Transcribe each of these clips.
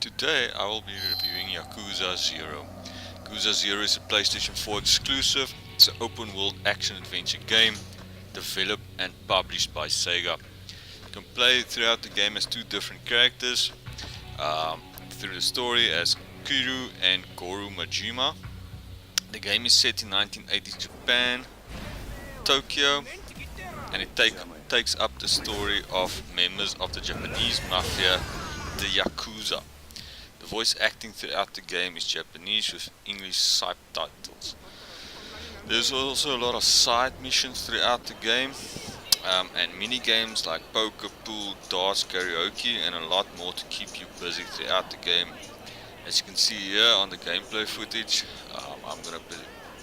Today I will be reviewing Yakuza 0. Yakuza 0 is a PlayStation 4 exclusive. It's an open world action adventure game developed and published by Sega. You can play throughout the game as two different characters, through the story as Kiryu and Goru Majima. The game is set in 1980s Japan, Tokyo, and it takes up the story of members of the Japanese mafia, the Yakuza. The voice acting throughout the game is Japanese with English subtitles. There's also a lot of side missions throughout the game, and mini games like poker, pool, darts, karaoke, and a lot more to keep you busy throughout the game. As you can see here on the gameplay footage, I'm gonna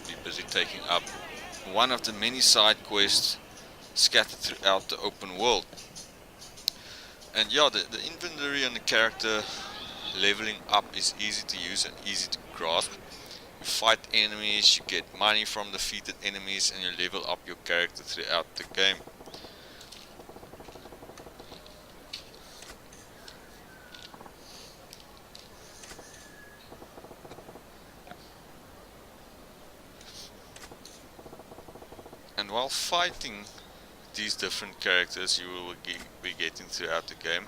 be busy taking up one of the many side quests scattered throughout the open world. And yeah, the inventory and the character leveling up is easy to use and easy to grasp. You fight enemies, you get money from defeated enemies, and you level up your character throughout the game. And while fighting these different characters you will be getting throughout the game,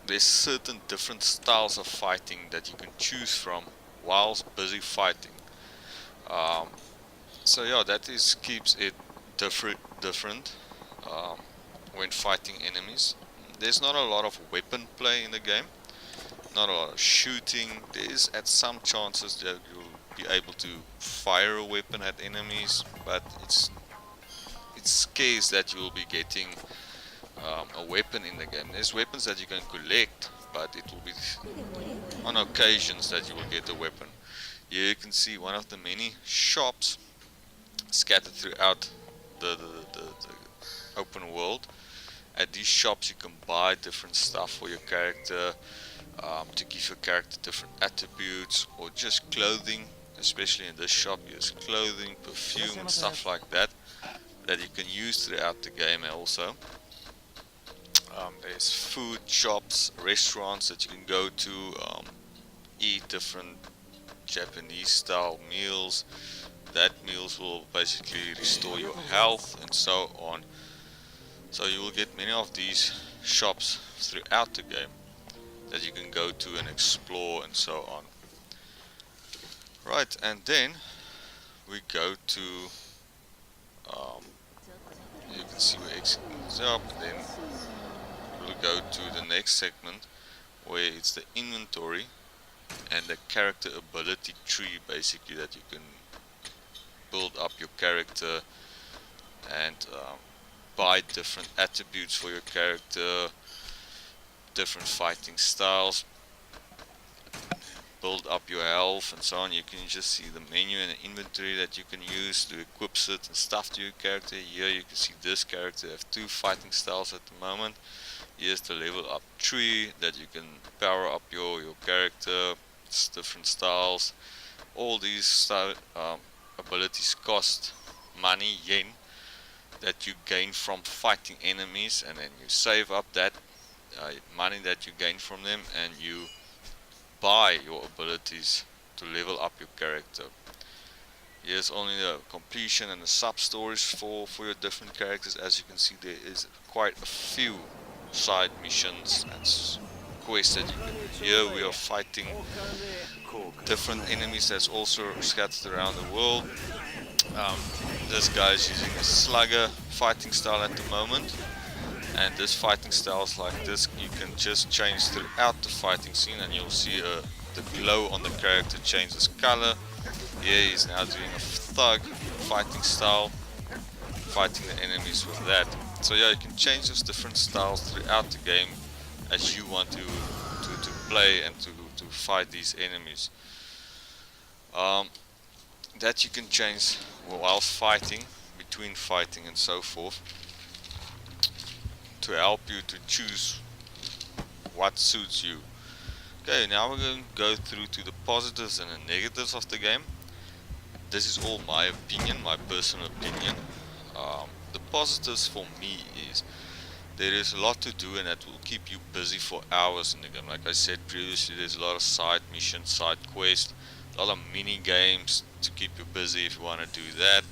there's certain different styles of fighting that you can choose from whilst busy fighting. So yeah, that keeps it different when fighting enemies. There's not a lot of weapon play in the game, not a lot of shooting. There's at some chances that you'll be able to fire a weapon at enemies, but it's scarce that you will be getting a weapon in the game. There's weapons that you can collect, but it will be on occasions that you will get a weapon. Here you can see one of the many shops scattered throughout the open world. At these shops you can buy different stuff for your character, to give your character different attributes, or just clothing. Especially in this shop, there's clothing, perfume and stuff like that you can use throughout the game. Also there's food shops, restaurants that you can go to, eat different Japanese style meals. That meals will basically restore your health and so on. So you will get many of these shops throughout the game that you can go to and explore and so on. Right, and then we go to, you can see we exit up, and then we'll go to the next segment where it's the inventory and the character ability tree, basically, that you can build up your character and buy different attributes for your character, different fighting styles, build up your health and so on. You can just see the menu and the inventory that you can use to equip certain stuff to your character. Here you can see this character have two fighting styles at the moment. Here's the level up tree that you can power up your character. It's different styles. All these abilities cost money, yen, that you gain from fighting enemies, and then you save up that money that you gain from them, and you buy your abilities to level up your character. Here's only the completion and the sub stories for your different characters. As you can see, there is quite a few side missions and quests that you can do. Here we are fighting different enemies that's also scattered around the world. This guy is using a slugger fighting style at the moment, and this fighting styles like this you can just change throughout the fighting scene, and you'll see the glow on the character changes color. Here he's now doing a thug fighting style, fighting the enemies with that. So yeah, you can change those different styles throughout the game as you want to play and to fight these enemies. That you can change whilst fighting, between fighting and so forth, to help you to choose what suits you. Okay, now we're going to go through to the positives and the negatives of the game. This is all my opinion, my personal opinion. The positives for me is there is a lot to do, and that will keep you busy for hours in the game. Like I said previously, there's a lot of side missions, side quests, a lot of mini games to keep you busy if you want to do that.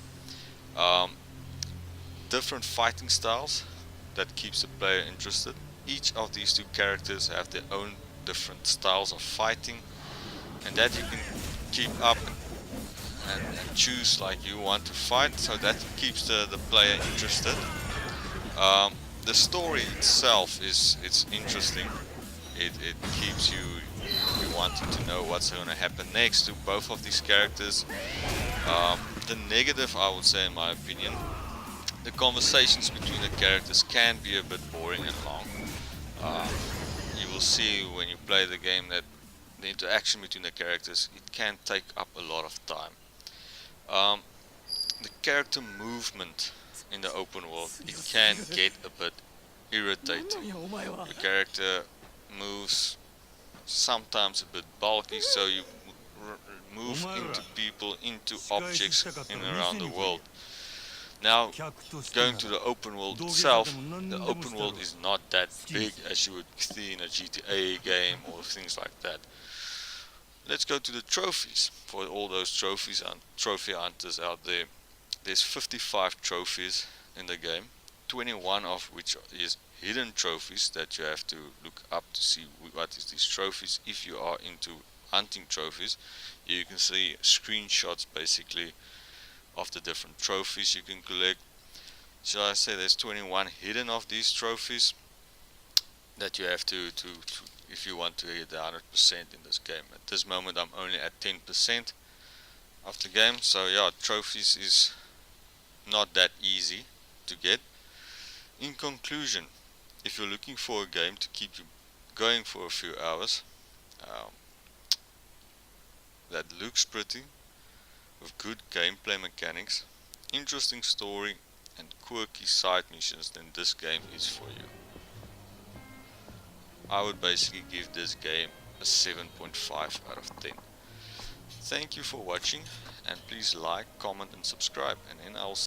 Different fighting styles that keeps the player interested. Each of these two characters have their own different styles of fighting, and that you can keep up and choose like you want to fight, so that keeps the player interested. The story itself it's interesting. It keeps you wanting to know what's going to happen next to both of these characters. The negative, I would say, in my opinion, the conversations between the characters can be a bit boring and long. You will see when you play the game that the interaction between the characters, it can take up a lot of time. The character movement in the open world, it can get a bit irritating. Your character moves sometimes a bit bulky, so you move into people, into objects in and around the world. Now, going to the open world itself, the open world is not that big as you would see in a GTA game or things like that. Let's go to the trophies. For all those trophies and trophy hunters out there, there's 55 trophies in the game, 21 of which is hidden trophies that you have to look up to see what is these trophies. If you are into hunting trophies, you can see screenshots basically of the different trophies you can collect. So I say there's 21 hidden of these trophies that you have to if you want to hit 100% in this game. At this moment I'm only at 10% of the game, so yeah, trophies is not that easy to get. In conclusion, if you're looking for a game to keep you going for a few hours, that looks pretty, with good gameplay mechanics, interesting story and quirky side missions, then this game is for you. I would basically give this game a 7.5 out of 10. Thank you for watching, and please like, comment and subscribe, and then I'll see